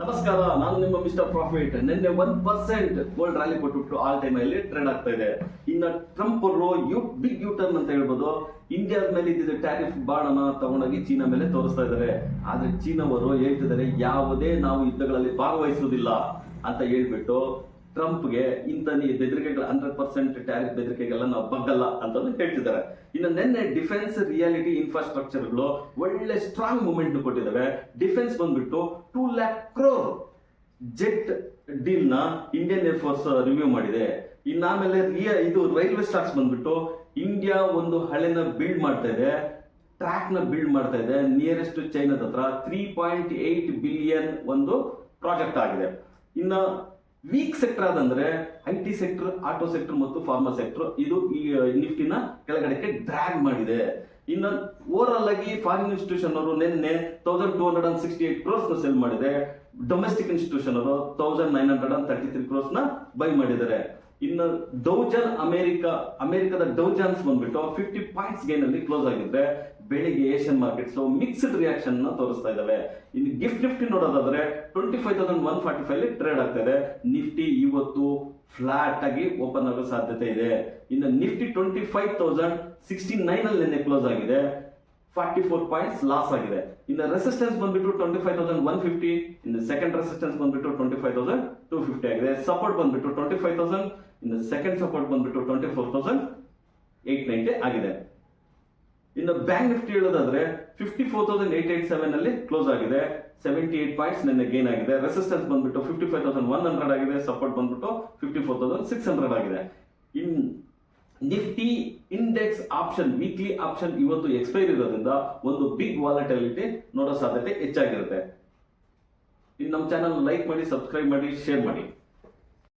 ನಮಸ್ಕಾರ, ನಾನು ನಿಮ್ಮ ಮಿಸ್ಟರ್ ಪ್ರಾಫಿಟ್. ನಿನ್ನೆ 1% ಗೋಲ್ಡ್ ರ್ಯಾಲಿ ಕೊಟ್ಬಿಟ್ಟು ಆಲ್ ಟೈಮ್ ಅಲ್ಲಿ ಟ್ರೇಡ್ ಆಗ್ತಾ ಇದೆ. ಇನ್ನ ಟ್ರಂಪ್ ಅವರು ಬಿಗ್ ಯೂ ಟರ್ನ್ ಅಂತ ಹೇಳ್ಬೋದು. ಇಂಡಿಯಾದ ಮೇಲೆ ಇದ್ದಿದ್ದ ಟ್ಯಾರಿಫ್ ಬಾಣನ ತಗೊಂಡೋಗಿ ಚೀನಾ ಮೇಲೆ ತೋರಿಸ್ತಾ ಇದ್ದಾರೆ. ಆದ್ರೆ ಚೀನಾವರು ಹೇಳ್ತಿದ್ದಾರೆ ಯಾವುದೇ ನಾವು ಯುದ್ಧಗಳಲ್ಲಿ ಭಾಗವಹಿಸುವುದಿಲ್ಲ ಅಂತ ಹೇಳ್ಬಿಟ್ಟು ಟ್ರಂಪ್ಗೆ ಇಂಥ ಬೆದರಿಕೆಗಳ 100% ಟ್ಯಾರಿಫ್ ಬೆದರಿಕೆಗೆಲ್ಲ ನಾವು ಬಗ್ಗಲ್ಲ ಅಂತ ಹೇಳ್ತಿದ್ದಾರೆ. ಇನ್ನು ನಿನ್ನೆ ಡಿಫೆನ್ಸ್ ರಿಯಾಲಿಟಿ ಇನ್ಫ್ರಾಸ್ಟ್ರಕ್ಚರ್ಗಳು ಒಳ್ಳೆ ಸ್ಟ್ರಾಂಗ್ ಮೂವ್ಮೆಂಟ್ ಕೊಟ್ಟಿದ್ದಾವೆ. ಡಿಫೆನ್ಸ್ ಬಂದ್ಬಿಟ್ಟು 2 lakh crore ಜೆಟ್ ಡೀಲ್ ನ ಇಂಡಿಯನ್ ಏರ್ ಫೋರ್ಸ್ ರಿವ್ಯೂ ಮಾಡಿದೆ. ಇನ್ನಾಮೇಲೆ ಇದು ರೈಲ್ವೆ ಸ್ಟಾಕ್ಸ್ ಬಂದ್ಬಿಟ್ಟು ಇಂಡಿಯಾ ಒಂದು ಹಳೆನ ಬಿಲ್ಡ್ ಮಾಡ್ತಾ ಇದೆ, ಟ್ರ್ಯಾಕ್ ನ ಬಿಲ್ಡ್ ಮಾಡ್ತಾ ಇದೆ. ನಿಯರೆಸ್ಟ್ ಚೈನಾದ ಹತ್ರ 3.8 ಬಿಲಿಯನ್ ಒಂದು ಪ್ರಾಜೆಕ್ಟ್ ಆಗಿದೆ. ಇನ್ನ ವೀಕ್ ಸೆಕ್ಟರ್ ಆದಂದ್ರೆ IT ಸೆಕ್ಟರ್, ಆಟೋ ಸೆಕ್ಟರ್ ಮತ್ತು ಫಾರ್ಮಾ ಸೆಕ್ಟರ್ ಇದು ಈ ನಿಫ್ಟಿನ ಕೆಳಗಡೆಗೆ ಡ್ರ್ಯಾಗ್ ಮಾಡಿದೆ. ಇನ್ನು ಓವರ್ ಆಲ್ ಆಗಿ ಫಾರಿನ್ ಇನ್ಸ್ಟಿಟ್ಯೂಷನ್ ಅವರು ನಿನ್ನೆ 1268 crores ನ ಸೆಲ್ ಮಾಡಿದೆ. ಡೊಮೆಸ್ಟಿಕ್ ಇನ್ಸ್ಟಿಟ್ಯೂಷನ್ ಅವರು 1933 crores ನ ಬೈ ಮಾಡಿದ್ದಾರೆ. ಇನ್ನು ಡೌಜನ್ ಅಮೆರಿಕದ ಡೌಜನ್ಸ್ ಬಂದ್ಬಿಟ್ಟು 50 ಪಾಯಿಂಟ್ಸ್ ಗೇನ್ ಅಲ್ಲಿ ಕ್ಲೋಸ್ ಆಗಿದ್ರೆ ಬೆಳಿಗ್ಗೆ ಏಷ್ಯನ್ ಮಾರ್ಕೆಟ್ಸ್ ಮಿಕ್ಸ್ಡ್ ರಿಯಾಕ್ಷನ್ ನ ತೋರಿಸ್ತಾ ಇದಾವೆ. ಇನ್ನು ಗಿಫ್ಟ್ ನಿಫ್ಟಿ ನೋಡೋದಾದ್ರೆ 25,145 ಅಲ್ಲಿ ಟ್ರೇಡ್ ಆಗ್ತಾ ಇದೆ. ನಿಫ್ಟಿ ಇವತ್ತು ಫ್ಲಾಟ್ ಆಗಿ ಓಪನ್ ಆಗೋ ಸಾಧ್ಯತೆ ಇದೆ. ಇನ್ನು ನಿಫ್ಟಿ 25,069 ಅಲ್ಲಿ ನಿನ್ನೆ ಕ್ಲೋಸ್ ಆಗಿದೆ, 44 ಪಾಯಿಂಟ್ಸ್ ಲಾಸ್ ಆಗಿದೆ. ಇನ್ನು ರೆಸಿಸ್ಟೆನ್ಸ್ ಬಂದ್ಬಿಟ್ಟು 25,150, ಇನ್ನು ಸೆಕೆಂಡ್ ರೆಸಿಸ್ಟೆನ್ಸ್ ಬಂದ್ಬಿಟ್ಟು 25,250 ಆಗಿದೆ. ಸಪೋರ್ಟ್ ಬಂದ್ಬಿಟ್ಟು 25,000, ಇನ್ನು ಸೆಕೆಂಡ್ ಸಪೋರ್ಟ್ ಬಂದ್ಬಿಟ್ಟು 24,890 ಆಗಿದೆ. ಇನ್ನು ಬ್ಯಾಂಕ್ ನಿಫ್ಟಿ ಹೇಳೋದಾದ್ರೆ 54,887 ಅಲ್ಲಿ ಕ್ಲೋಸ್ ಆಗಿದೆ, 78 ಪಾಯಿಂಟ್ಸ್ ನಿನ್ನೆ ಗೇನ್ ಆಗಿದೆ. ರೆಸಿಸ್ಟೆನ್ಸ್ ಬಂದ್ಬಿಟ್ಟು 55,100 ಆಗಿದೆ, ಸಪೋರ್ಟ್ ಬಂದ್ಬಿಟ್ಟು 54,600 ಆಗಿದೆ. In Nifty index option weekly option ಇವತ್ತು ಎಕ್ಸ್ಪೈರ್ ಇರೋದ್ರಿಂದ ಒಂದು ಬಿಗ್ ವಾಲಟಿಲಿಟಿ ನೋಡೋ ಸಾಧ್ಯತೆ ಹೆಚ್ಚಾಗಿರುತ್ತೆ. ಇನ್ನು ನಮ್ಮ ಚಾನಲ್ ಲೈಕ್ ಮಾಡಿ, ಸಬ್ಸ್ಕ್ರೈಬ್ ಮಾಡಿ, ಶೇರ್ ಮಾಡಿ.